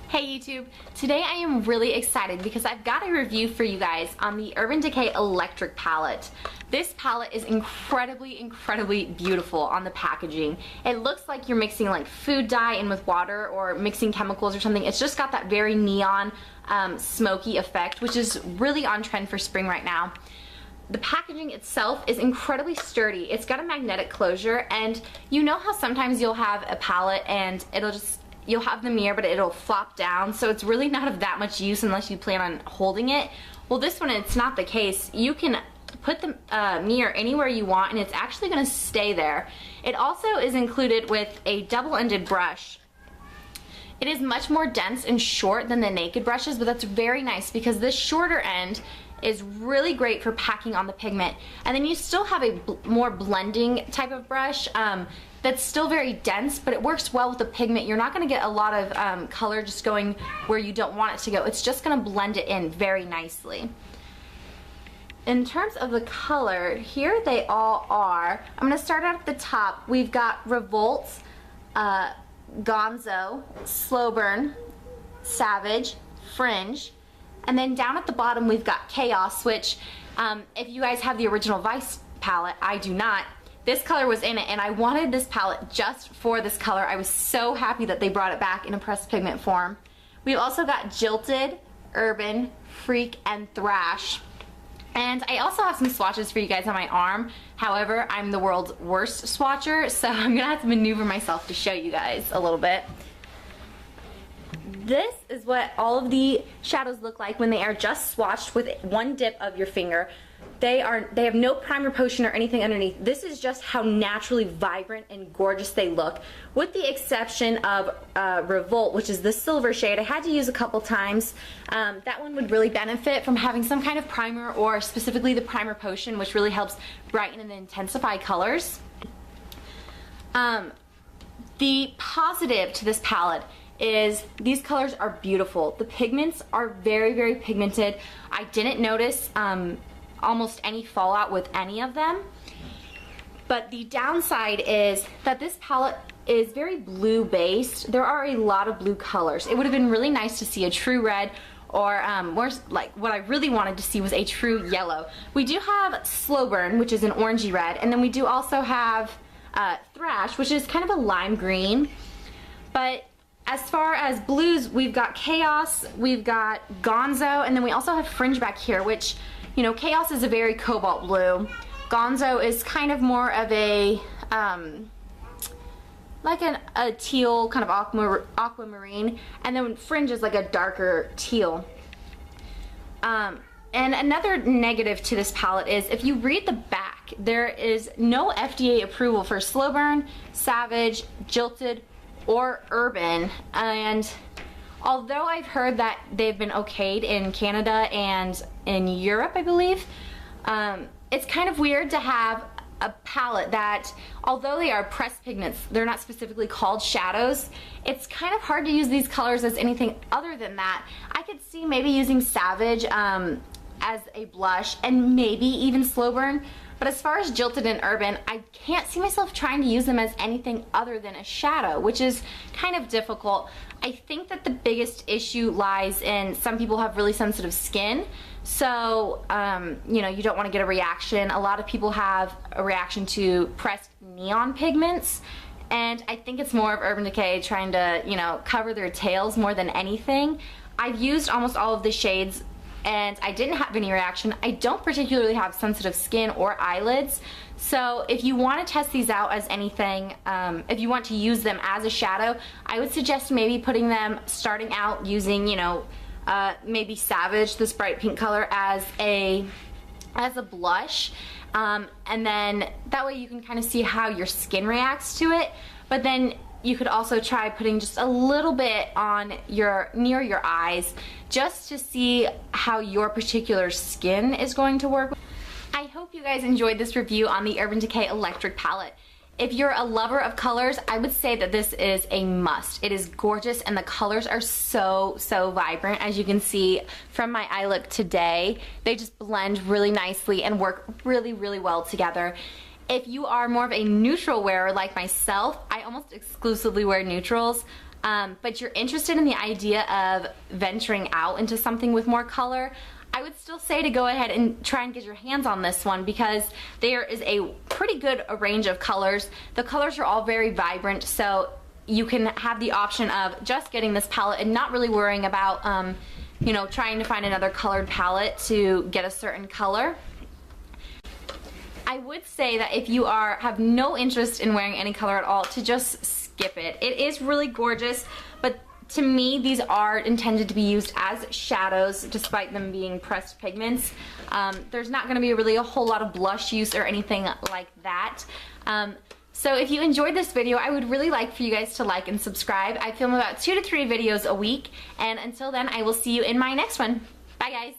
Hey YouTube! Today I am really excited because I've got a review for you guys on the Urban Decay Electric Palette. This palette is incredibly beautiful on the packaging. It looks like you're mixing like food dye in with water or mixing chemicals or something. It's just got that very neon smoky effect, which is really on trend for spring right now. The packaging itself is incredibly sturdy. It's got a magnetic closure, and you know how sometimes you'll have a palette and you'll have the mirror but it'll flop down, so it's really not of that much use unless you plan on holding it. Well, this one, it's not the case. You can put the mirror anywhere you want and it's actually going to stay there. It also is included with a double-ended brush. It is much more dense and short than the naked brushes, but that's very nice because this shorter end is really great for packing on the pigment. And then you still have a more blending type of brush that's still very dense, but it works well with the pigment. You're not going to get a lot of color just going where you don't want it to go. It's just going to blend it in very nicely. In terms of the color, here they all are. I'm going to start out at the top. We've got Revolt, Gonzo, Slow Burn, Savage, Fringe, and then down at the bottom we've got Chaos, which if you guys have the original Vice palette, I do not. This color was in it and I wanted this palette just for this color. I was so happy that they brought it back in a pressed pigment form. We've also got Jilted, Urban, Freak, and Thrash. And I also have some swatches for you guys on my arm. However, I'm the world's worst swatcher, so I'm gonna have to maneuver myself to show you guys a little bit. This is what all of the shadows look like when they are just swatched with one dip of your finger. They have no primer potion or anything underneath. This is just how naturally vibrant and gorgeous they look, with the exception of Revolt, which is the silver shade. I had to use a couple times. That one would really benefit from having some kind of primer, or specifically the primer potion, which really helps brighten and intensify colors. The positive to this palette is these colors are beautiful. The pigments are very pigmented. I didn't notice almost any fallout with any of them. But the downside is that this palette is very blue based. There are a lot of blue colors. It would have been really nice to see a true red, or more like what I really wanted to see was a true yellow. We do have Slow Burn, which is an orangey red, and then we do also have Thrash, which is kind of a lime green. But as far as blues, we've got Chaos, we've got Gonzo, and then we also have Fringe back here, which, you know, Chaos is a very cobalt blue. Gonzo is kind of more of a, like a teal, kind of aquamarine, and then Fringe is like a darker teal. And another negative to this palette is if you read the back, there is no FDA approval for Slow Burn, Savage, Jilted, or Urban, and although I've heard that they've been okayed in Canada and in Europe, I believe, it's kind of weird to have a palette that, although they are pressed pigments, they're not specifically called shadows. It's kind of hard to use these colors as anything other than that. I could see maybe using Savage as a blush, and maybe even Slow Burn. But as far as Jilted and Urban, I can't see myself trying to use them as anything other than a shadow, which is kind of difficult. I think that the biggest issue lies in some people have really sensitive skin, so you know, you don't want to get a reaction. A lot of people have a reaction to pressed neon pigments, and I think it's more of Urban Decay trying to, you know, cover their tails more than anything. I've used almost all of the shades and I didn't have any reaction. I don't particularly have sensitive skin or eyelids, so if you want to test these out as anything, if you want to use them as a shadow, I would suggest maybe putting them, starting out using, you know, maybe Savage, this bright pink color, as a blush, and then that way you can kind of see how your skin reacts to it. But then you could also try putting just a little bit on near your eyes, just to see how your particular skin is going to work. I hope you guys enjoyed this review on the Urban Decay Electric Palette. If you're a lover of colors, I would say that this is a must. It is gorgeous and the colors are so vibrant, as you can see from my eye look today. They just blend really nicely and work really well together. If you are more of a neutral wearer like myself, I almost exclusively wear neutrals. but you're interested in the idea of venturing out into something with more color, I would still say to go ahead and try and get your hands on this one, because there is a pretty good range of colors. The colors are all very vibrant, so you can have the option of just getting this palette and not really worrying about you know, trying to find another colored palette to get a certain color. I would say that if you have no interest in wearing any color at all, to just skip it. It is really gorgeous, but to me these are intended to be used as shadows despite them being pressed pigments. There's not going to be really a whole lot of blush use or anything like that. So if you enjoyed this video, I would really like for you guys to like and subscribe. I film about 2 to 3 videos a week, and until then I will see you in my next one. Bye guys!